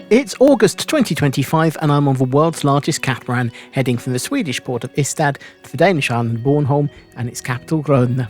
It's August 2025 and I'm on the world's largest catamaran, heading from the Swedish port of Ystad to the Danish island Bornholm and its capital Rønne.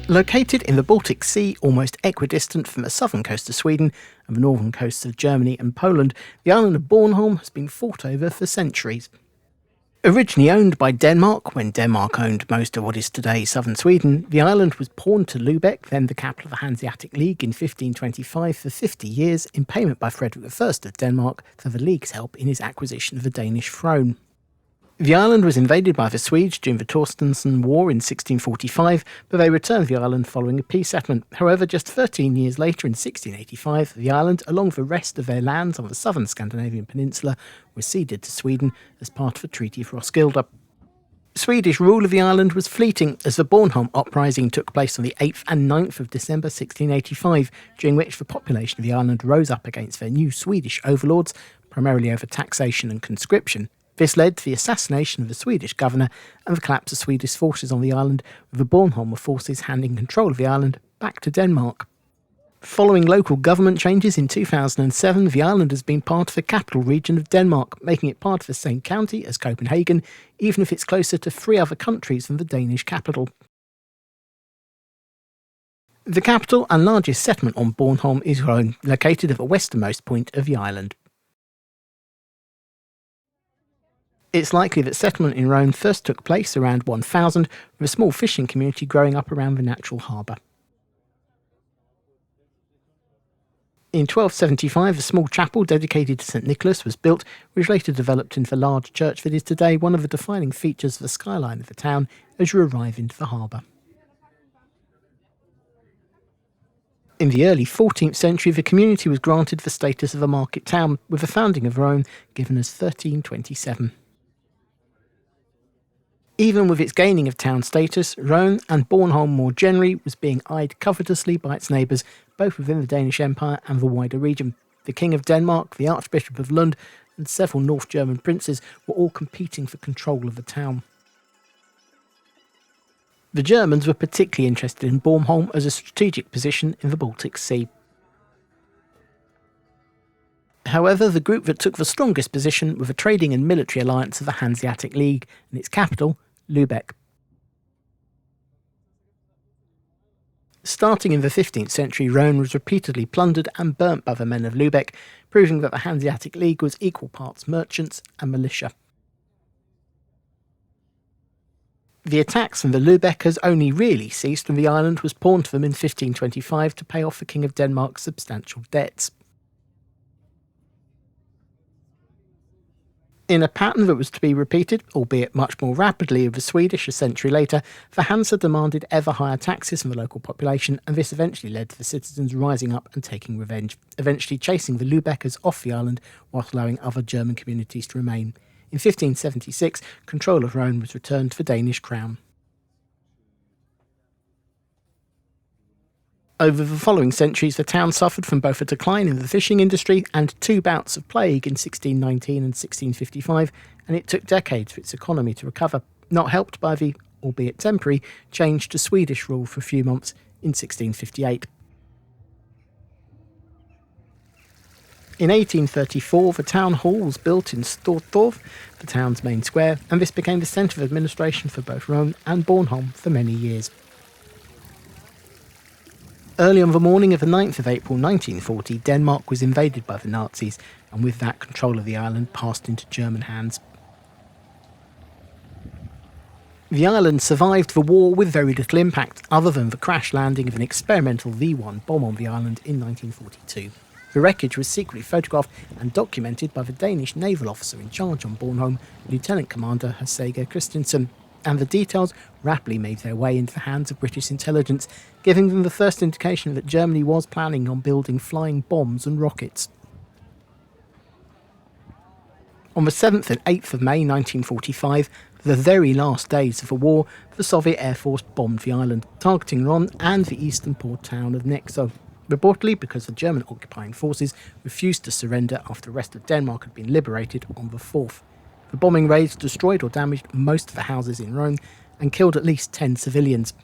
Located in the Baltic Sea, almost equidistant from the southern coast of Sweden and the northern coasts of Germany and Poland, the island of Bornholm has been fought over for centuries. Originally owned by Denmark, when Denmark owned most of what is today southern Sweden, the island was pawned to Lübeck, then the capital of the Hanseatic League, in 1525 for 50 years in payment by Frederick I of Denmark for the League's help in his acquisition of the Danish throne. The island was invaded by the Swedes during the Torstenson War in 1645, but they returned the island following a peace settlement. However, just 13 years later, in 1685, the island, along with the rest of their lands on the southern Scandinavian peninsula, was ceded to Sweden as part of the Treaty of Roskilde. Swedish rule of the island was fleeting, as the Bornholm uprising took place on the 8th and 9th of December 1685, during which the population of the island rose up against their new Swedish overlords, primarily over taxation and conscription. This led to the assassination of the Swedish governor and the collapse of Swedish forces on the island, with the Bornholmer forces handing control of the island back to Denmark. Following local government changes in 2007, the island has been part of the capital region of Denmark, making it part of the same county as Copenhagen, even if it's closer to 3 other countries than the Danish capital. The capital and largest settlement on Bornholm is Rønne, located at the westernmost point of the island. It's likely that settlement in Rønne first took place around 1000, with a small fishing community growing up around the natural harbour. In 1275, a small chapel dedicated to St Nicholas was built, which later developed into the large church that is today one of the defining features of the skyline of the town as you arrive into the harbour. In the early 14th century, the community was granted the status of a market town, with the founding of Rønne given as 1327. Even with its gaining of town status, Rønne and Bornholm more generally was being eyed covetously by its neighbours, both within the Danish Empire and the wider region. The King of Denmark, the Archbishop of Lund, and several North German princes were all competing for control of the town. The Germans were particularly interested in Bornholm as a strategic position in the Baltic Sea. However, the group that took the strongest position was a trading and military alliance of the Hanseatic League and its capital, Lübeck. Starting in the 15th century, Rønne was repeatedly plundered and burnt by the men of Lübeck, proving that the Hanseatic League was equal parts merchants and militia. The attacks from the Lübeckers only really ceased when the island was pawned to them in 1525 to pay off the King of Denmark's substantial debts. In a pattern that was to be repeated, albeit much more rapidly, of the Swedish a century later, the Hansa demanded ever higher taxes from the local population, and this eventually led to the citizens rising up and taking revenge, eventually chasing the Lübeckers off the island whilst allowing other German communities to remain. In 1576, control of Rønne was returned to the Danish crown. Over the following centuries, the town suffered from both a decline in the fishing industry and 2 bouts of plague in 1619 and 1655, and it took decades for its economy to recover, not helped by the, albeit temporary, change to Swedish rule for a few months in 1658. In 1834, the town hall was built in Stortorv, the town's main square, and this became the centre of administration for both Rønne and Bornholm for many years. Early on the morning of the 9th of April 1940, Denmark was invaded by the Nazis, and with that, control of the island passed into German hands. The island survived the war with very little impact, other than the crash landing of an experimental V-1 bomb on the island in 1942. The wreckage was secretly photographed and documented by the Danish naval officer in charge on Bornholm, Lieutenant Commander Hasager Christensen, and the details rapidly made their way into the hands of British intelligence, giving them the first indication that Germany was planning on building flying bombs and rockets. On the 7th and 8th of May 1945, the very last days of the war, the Soviet Air Force bombed the island, targeting Rønne and the eastern port town of Nexø, reportedly because the German occupying forces refused to surrender after the rest of Denmark had been liberated on the 4th. The bombing raids destroyed or damaged most of the houses in Rønne and killed at least 10 civilians.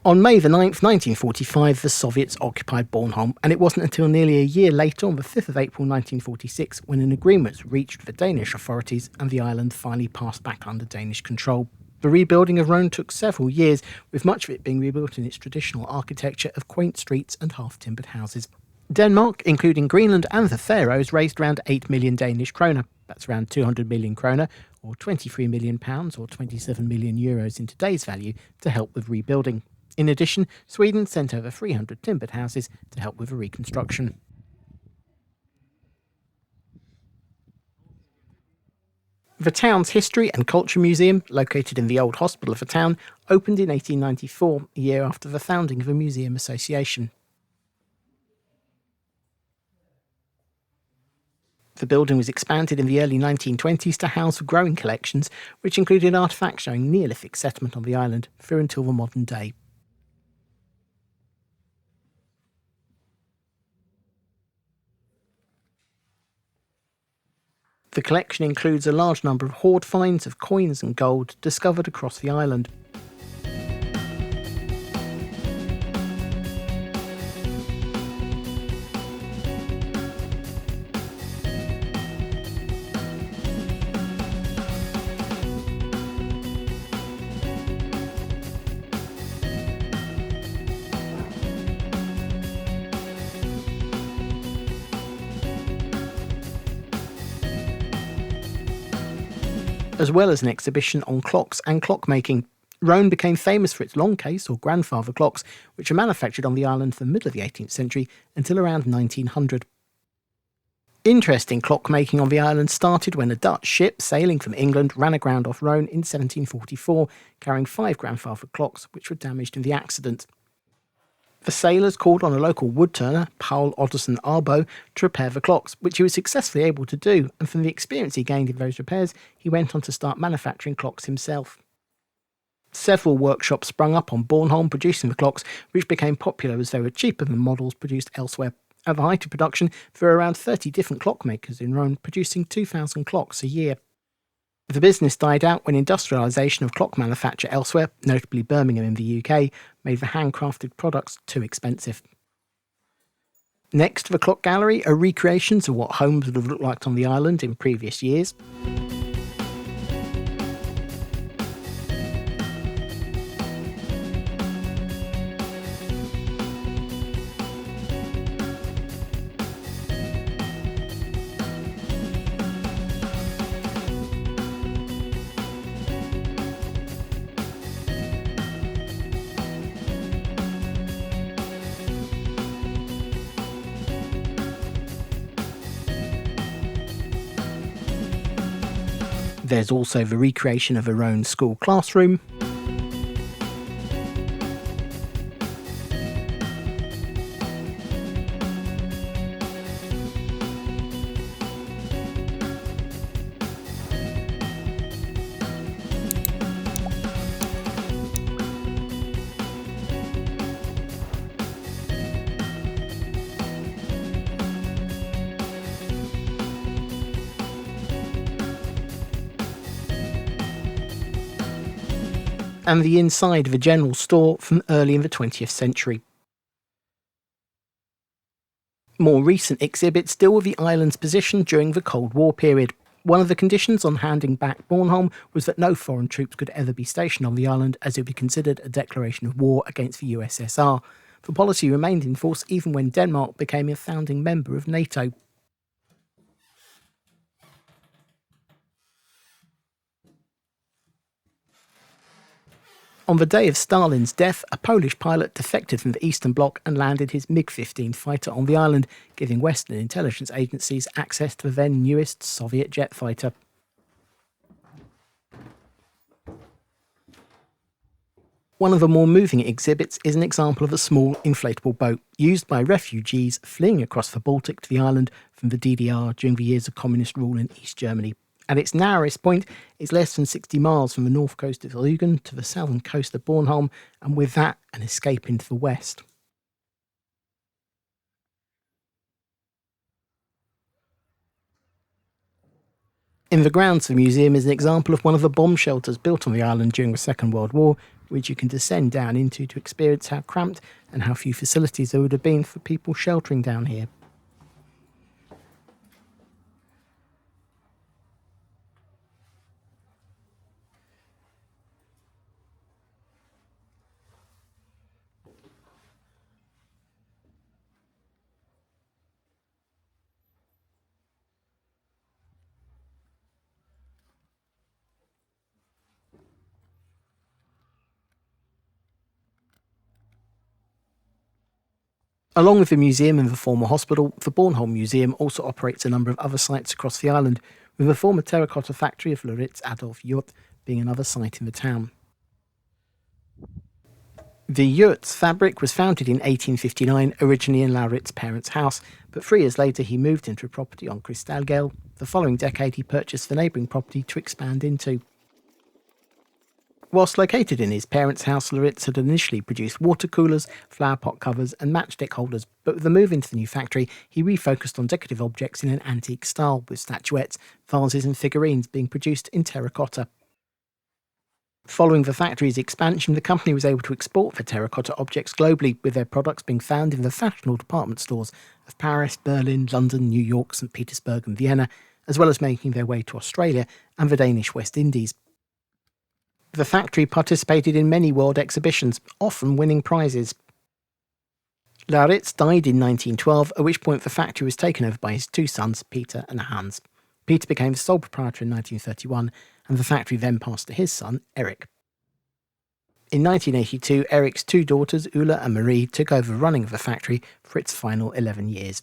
On May the 9th, 1945, the Soviets occupied Bornholm, and it wasn't until nearly a year later, on the 5th of April 1946, when an agreement was reached with the Danish authorities and the island finally passed back under Danish control. The rebuilding of Rønne took several years, with much of it being rebuilt in its traditional architecture of quaint streets and half-timbered houses. Denmark, including Greenland and the Faroes, raised around 8 million Danish kroner. That's around 200 million kroner, or £23 million, or 27 million euros in today's value, to help with rebuilding. In addition, Sweden sent over 300 timbered houses to help with the reconstruction. The town's History and Culture Museum, located in the old hospital of the town, opened in 1894, a year after the founding of the Museum Association. The building was expanded in the early 1920s to house growing collections, which included artefacts showing Neolithic settlement on the island through until the modern day. The collection includes a large number of hoard finds of coins and gold discovered across the island. As well as an exhibition on clocks and clockmaking. Rønne became famous for its long case or grandfather clocks, which were manufactured on the island from the middle of the 18th century until around 1900. Interest in clockmaking on the island started when a Dutch ship sailing from England ran aground off Rønne in 1744, carrying 5 grandfather clocks which were damaged in the accident. The sailors called on a local woodturner, Paul Otterson Arbo, to repair the clocks, which he was successfully able to do, and from the experience he gained in those repairs, he went on to start manufacturing clocks himself. Several workshops sprung up on Bornholm producing the clocks, which became popular as they were cheaper than models produced elsewhere. At the height of production, there were around 30 different clockmakers in Rønne, producing 2,000 clocks a year. The business died out when industrialisation of clock manufacture elsewhere, notably Birmingham in the UK, made the handcrafted products too expensive. Next to the clock gallery are recreations of what homes would have looked like on the island in previous years. There's also the recreation of a Rønne school classroom. And the inside of a general store from early in the 20th century. More recent exhibits deal with the island's position during the Cold War period. One of the conditions on handing back Bornholm was that no foreign troops could ever be stationed on the island, as it would be considered a declaration of war against the USSR. The policy remained in force even when Denmark became a founding member of NATO. On the day of Stalin's death, a Polish pilot defected from the Eastern Bloc and landed his MiG-15 fighter on the island, giving Western intelligence agencies access to the then newest Soviet jet fighter. One of the more moving exhibits is an example of a small inflatable boat used by refugees fleeing across the Baltic to the island from the DDR during the years of communist rule in East Germany. At its narrowest point, it's less than 60 miles from the north coast of Rügen to the southern coast of Bornholm, and with that, an escape into the west. In the grounds, the museum is an example of one of the bomb shelters built on the island during the Second World War, which you can descend down into to experience how cramped and how few facilities there would have been for people sheltering down here. Along with the museum and the former hospital, the Bornholm Museum also operates a number of other sites across the island, with the former terracotta factory of Lauritz Adolf Hjorth being another site in the town. The Hjorths Fabrik was founded in 1859, originally in Lauritz's parents' house, but 3 years later he moved into a property on Kristallgale. The following decade he purchased the neighbouring property to expand into. Whilst located in his parents' house, Lauritz had initially produced water coolers, flower pot covers and matchstick holders, but with the move into the new factory, he refocused on decorative objects in an antique style, with statuettes, vases and figurines being produced in terracotta. Following the factory's expansion, the company was able to export their terracotta objects globally, with their products being found in the fashionable department stores of Paris, Berlin, London, New York, St. Petersburg and Vienna, as well as making their way to Australia and the Danish West Indies. The factory participated in many world exhibitions, often winning prizes. Lauritz died in 1912, at which point the factory was taken over by his 2 sons, Peter and Hans. Peter became the sole proprietor in 1931, and the factory then passed to his son, Eric. In 1982, Eric's 2 daughters, Ulla and Marie, took over running of the factory for its final 11 years.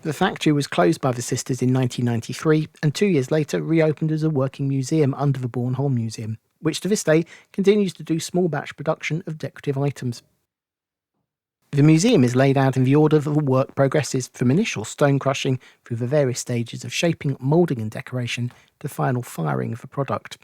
The factory was closed by the sisters in 1993 and 2 years later reopened as a working museum under the Bornholm Museum, which to this day continues to do small batch production of decorative items. The museum is laid out in the order that the work progresses, from initial stone crushing through the various stages of shaping, moulding and decoration to final firing of the product.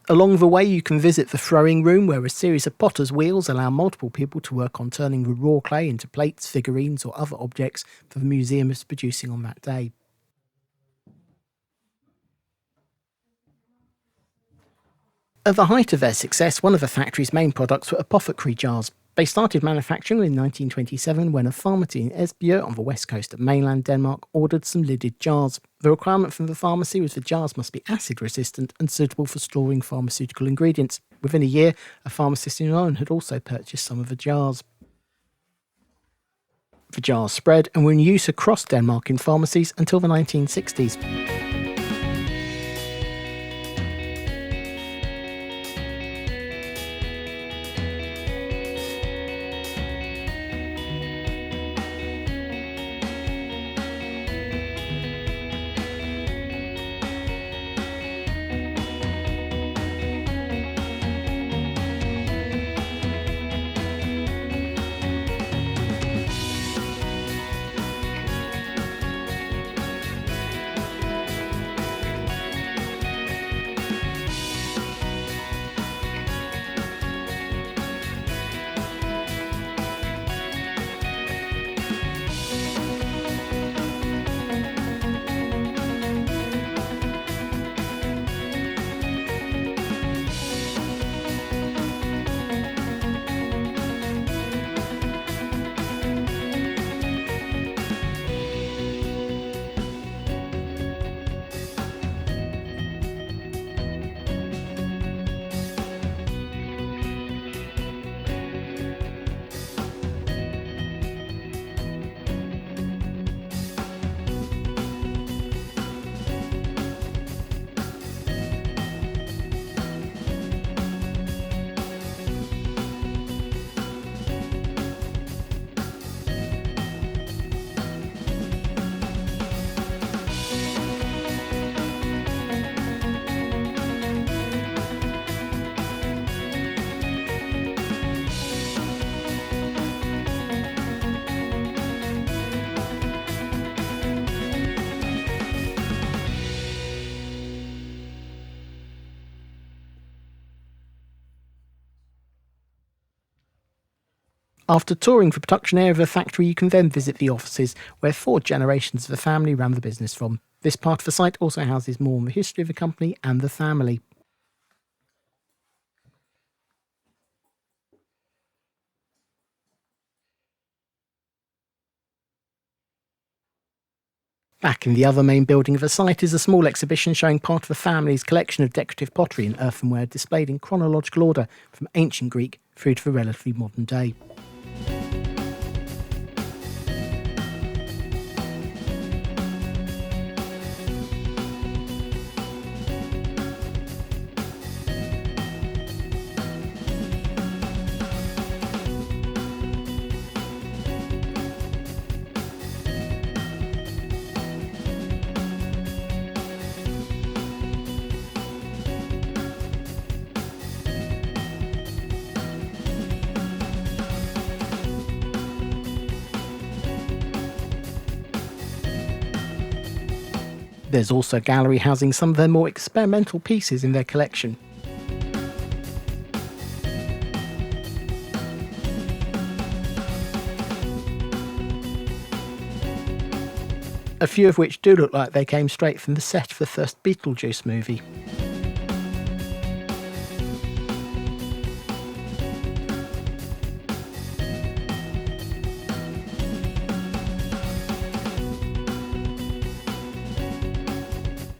Along the way you can visit the throwing room, where a series of potter's wheels allow multiple people to work on turning the raw clay into plates, figurines or other objects for the museum is producing on that day. At the height of their success, one of the factory's main products were apothecary jars. They started manufacturing in 1927 when a pharmacy in Esbjerg on the west coast of mainland Denmark ordered some lidded jars. The requirement from the pharmacy was the jars must be acid resistant and suitable for storing pharmaceutical ingredients. Within a year, a pharmacist in Rønne had also purchased some of the jars. The jars spread and were in use across Denmark in pharmacies until the 1960s. After touring the production area of the factory, you can then visit the offices, where 4 generations of the family ran the business from. This part of the site also houses more on the history of the company and the family. Back in the other main building of the site is a small exhibition showing part of the family's collection of decorative pottery and earthenware displayed in chronological order from ancient Greek through to the relatively modern day. There's also a gallery housing some of their more experimental pieces in their collection. A few of which do look like they came straight from the set of the first Beetlejuice movie.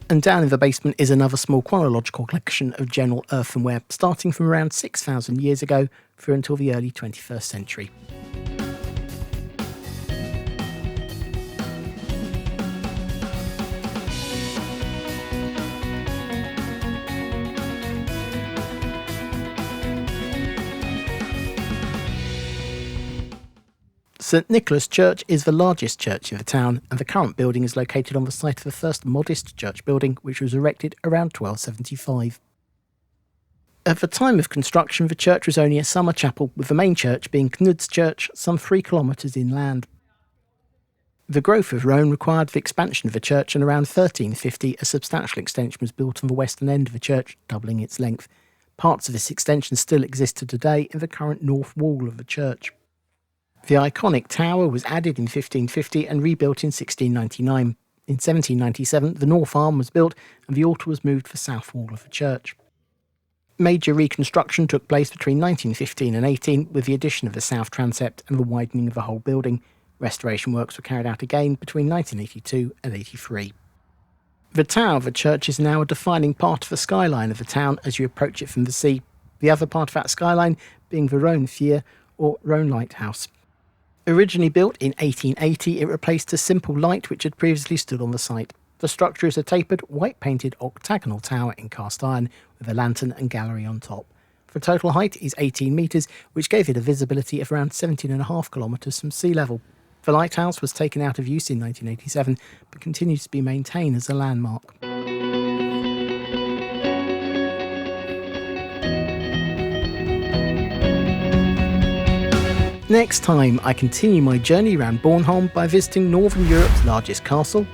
And down in the basement is another small chronological collection of general earthenware, starting from around 6,000 years ago through until the early 21st century. St Nicholas Church is the largest church in the town, and the current building is located on the site of the first modest church building, which was erected around 1275. At the time of construction, the church was only a summer chapel, with the main church being Knud's Church, some 3 kilometres inland. The growth of Rønne required the expansion of the church, and around 1350 a substantial extension was built on the western end of the church, doubling its length. Parts of this extension still exist to today in the current north wall of the church. The iconic tower was added in 1550 and rebuilt in 1699. In 1797, the north arm was built and the altar was moved to the south wall of the church. Major reconstruction took place between 1915 and 18 with the addition of the south transept and the widening of the whole building. Restoration works were carried out again between 1982 and 83. The tower of the church is now a defining part of the skyline of the town as you approach it from the sea, the other part of that skyline being the Rønne Fyr or Rønne Lighthouse. Originally built in 1880, it replaced a simple light which had previously stood on the site. The structure is a tapered, white-painted octagonal tower in cast iron with a lantern and gallery on top. The total height is 18 metres, which gave it a visibility of around 17.5 kilometres from sea level. The lighthouse was taken out of use in 1987, but continues to be maintained as a landmark. Next time, I continue my journey around Bornholm by visiting Northern Europe's largest castle,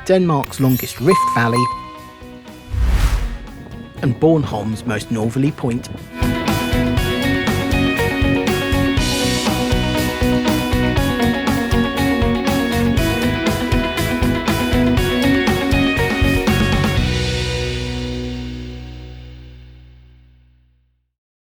Denmark's longest rift valley, and Bornholm's most northerly point.